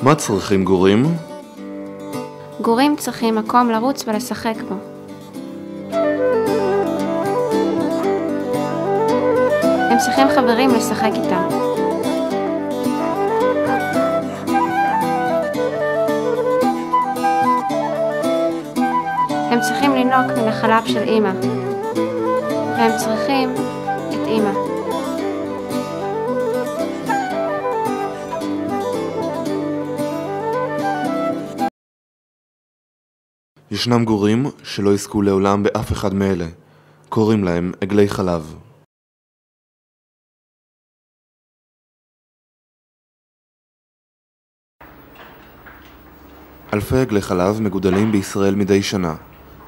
מה צריכים גורים? גורים צריכים מקום לרוץ ולשחק בו. הם צריכים חברים לשחק איתם. הם צריכים לינוק מן החלב של אמא. והם צריכים את אמא. ישנם גורים שלא יזכו לעולם באף אחד מאלה. קוראים להם עגלי חלב. אלפי עגלי חלב מגודלים בישראל מדי שנה.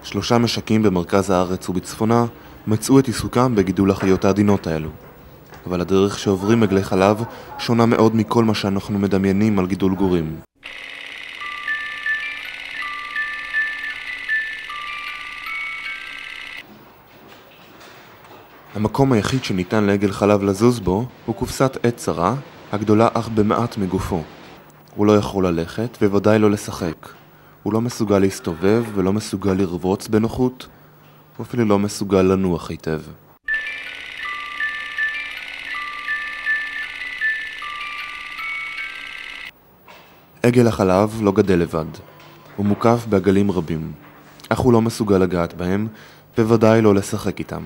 3 משקים במרכז הארץ ובצפונה מצאו את עיסוקם בגידול החיות העדינות האלו. אבל הדרך שעוברים עגלי חלב שונה מאוד מכל מה שאנחנו מדמיינים על גידול גורים. המקום היחיד שניתן לעגל חלב לזוז בו הוא קופסת עץ צרה, הגדולה אך במעט מגופו. הוא לא יכול ללכת וודאי לא לשחק. הוא לא מסוגל להסתובב ולא מסוגל לרבוץ בנוחות. הוא אפילו לא מסוגל לנוח היטב. עגל החלב לא גדל לבד. הוא מוקף בעגלים רבים. אך הוא לא מסוגל לגעת בהם וודאי לא לשחק איתם.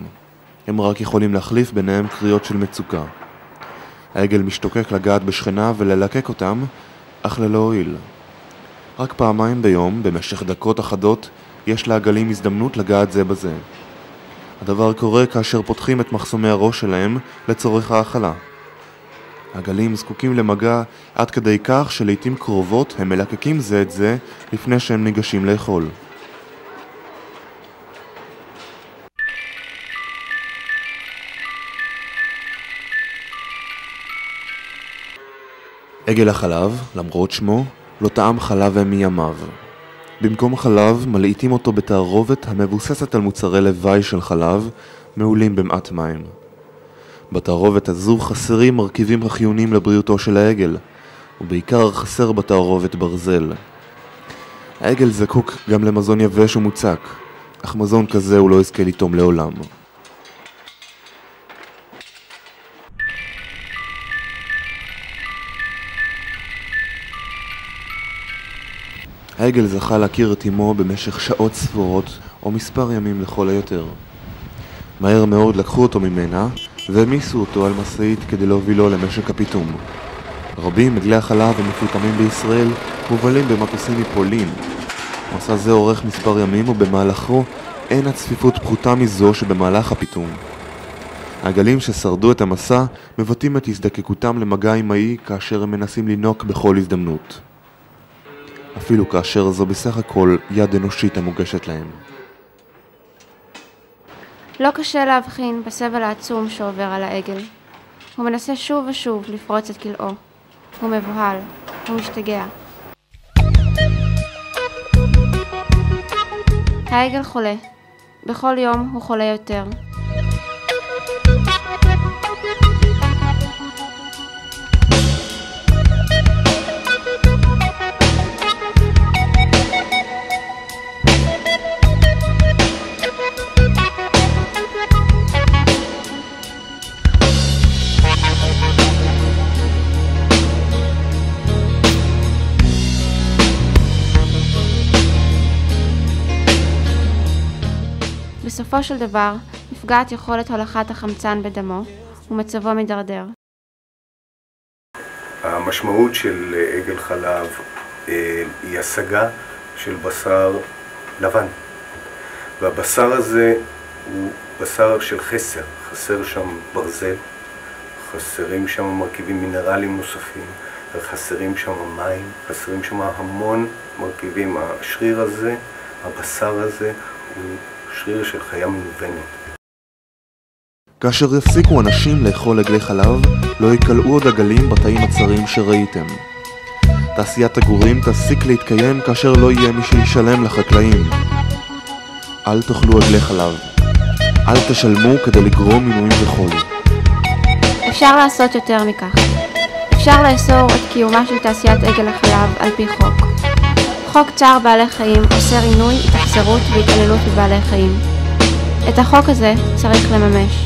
הם רק יכולים להחליף ביניהם קריאות של מצוקה. העגל משתוקק לגעת בשכניו וללקק אותם, אך ללא הועיל. רק פעמיים ביום, במשך דקות אחדות, יש לעגלים הזדמנות לגעת זה בזה. הדבר קורה כאשר פותחים את מחסומי הראש שלהם לצורך האכלה. העגלים זקוקים למגע עד כדי כך שלעיתים קרובות הם מלקקים זה את זה לפני שהם ניגשים לאכול. עגל החלב, למרות שמו, לא טעם חלב מימיו. במקום חלב מלעיטים אותו בתערובת המבוססת על מוצרי לוואי של חלב, מעולים במעט מים. בתערובת הזו חסרים מרכיבים החיוניים לבריאותו של העגל, ובעיקר חסר בתערובת ברזל. העגל זקוק גם למזון יבש ומוצק, אך מזון כזה הוא לא יזכה לטעום לעולם. העגל זכה להכיר את אמו במשך שעות ספורות או מספר ימים לכל היותר. מהר מאוד לקחו אותו ממנה והמיסו אותו על משאית כדי להובילו למשק הפיטום. רבים מגלי החלב המפוטמים בישראל מובלים במטוסים מפולין. מסע זה אורך מספר ימים ובמהלכו אין הצפיפות פחותה מזו שבמהלך הפיטום. העגלים ששרדו את המסע מבטאים את הזדקקותם למגע אמאי כאשר הם מנסים לינוק בכל הזדמנות. אפילו כאשר זו בסך הכל יד אנושית המוגשת להם. לא קשה להבחין בסבל העצום שעובר על העגל. הוא מנסה שוב ושוב לפרוץ את כלאו. הוא מבוהל, הוא משתגע. העגל חולה. בכל יום הוא חולה יותר. בסופו של דבר, נפגעת יכולת הולכת החמצן בדמו, ומצבו מדרדר. המשמעות של עגל חלב היא השגה של בשר לבן. והבשר הזה הוא בשר של חסר. חסר שם ברזל, חסרים שם מרכיבים מינרליים נוספים, חסרים שם מים, חסרים שם המון מרכיבים. השריר הזה, הבשר הזה, הוא שריר של חיה מנוונת. כאשר יפסיקו אנשים לאכול עגלי חלב, לא יקלעו עוד עגלים בתאים הצרים שראיתם. תעשיית הגורים תפסיק להתקיים כאשר לא יהיה מי שישלם לחקלאים. אל תאכלו עגלי חלב. אל תשלמו כדי לגרום מינויים וחולי. אפשר לעשות יותר מכך. אפשר לאסור את קיומה של תעשיית עגל החלב על פי חוק. חוק צער בעלי חיים אוסר עינוי, התאכזרות והתעללות בבעלי חיים. את החוק הזה צריך לממש.